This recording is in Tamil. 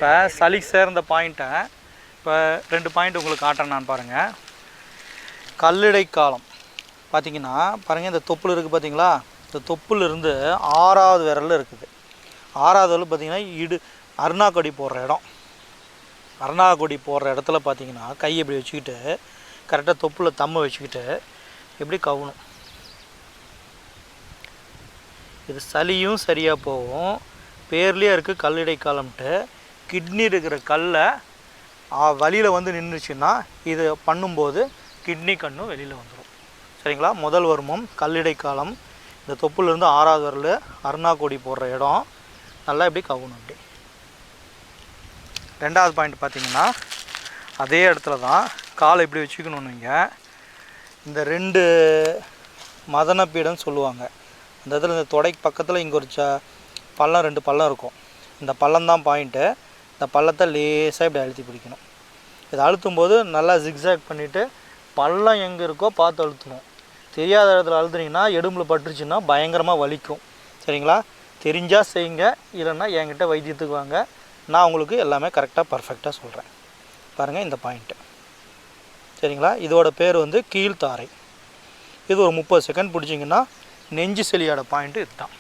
இப்போ சளி சேர்ந்த பாயிண்ட்டை இப்போ 2 பாயிண்ட் உங்களுக்கு காட்டுறேன் நான் பாருங்கள். கல்லடை காலம் பார்த்திங்கன்னா பாருங்கள், இந்த தொப்புள் இருக்குது பார்த்தீங்களா, இந்த தொப்புலேருந்து 6வது விரல் இருக்குது. 6வது விரல் பார்த்திங்கன்னா அருணாக்கொடி போடுற இடம். அருணாக்கொடி போடுற இடத்துல பார்த்திங்கன்னா கையை இப்படி வச்சுக்கிட்டு கரெக்டாக தொப்புளில் தம்மை வச்சுக்கிட்டு எப்படி கவணும். இது சளியும் சரியாக போகும். பேர்லேயே இருக்குது கல்லடை காலம்ட்டு. கிட்னி இருக்கிற கல்லை வழியில் வந்து நின்றுச்சுன்னா இது பண்ணும்போது கிட்னி கண்ணும் வெளியில் வந்துடும். சரிங்களா? முதல் வருமம் கல்லடை காலம், இந்த தொப்புலேருந்து 6வது விரல் அருணாக்கொடி போடுற இடம் நல்லா இப்படி கவணும். அப்படி 2வது பாயிண்ட் பார்த்திங்கன்னா அதே இடத்துல தான் காலை இப்படி வச்சுக்கணும். நீங்கள் இந்த 2 மதனப்பீடன்னு சொல்லுவாங்க. அந்த இடத்துல இந்த தொடைக்கு பக்கத்தில் இங்கே ஒரு பள்ளம், 2 பள்ளம் இருக்கும். இந்த பள்ளம் தான் பாயிண்ட்டு. இந்த பள்ளத்தை லேசாக இப்படி அழுத்தி பிடிக்கணும். இதை அழுத்தும் போது நல்லா ஜிக்ஸாக் பண்ணிவிட்டு பள்ளம் எங்கே இருக்கோ பார்த்து அழுத்தணும். தெரியாத இடத்துல அழுத்துனீங்கன்னா எலும்பில் பட்டுருச்சுன்னா பயங்கரமாக வலிக்கும். சரிங்களா? தெரிஞ்சால் செய்யுங்க, இல்லைன்னா என்கிட்ட வைத்தியத்துக்கு வாங்க, நான் உங்களுக்கு எல்லாமே கரெக்டாக பர்ஃபெக்டாக சொல்கிறேன். பாருங்கள் இந்த பாயிண்ட்டு. சரிங்களா? இதோட பேர் வந்து கீழ்த்தாரை. இது ஒரு 30 செகண்ட் பிடிச்சிங்கன்னா நெஞ்சு சளியோட பாயிண்ட்டு இதுதான்.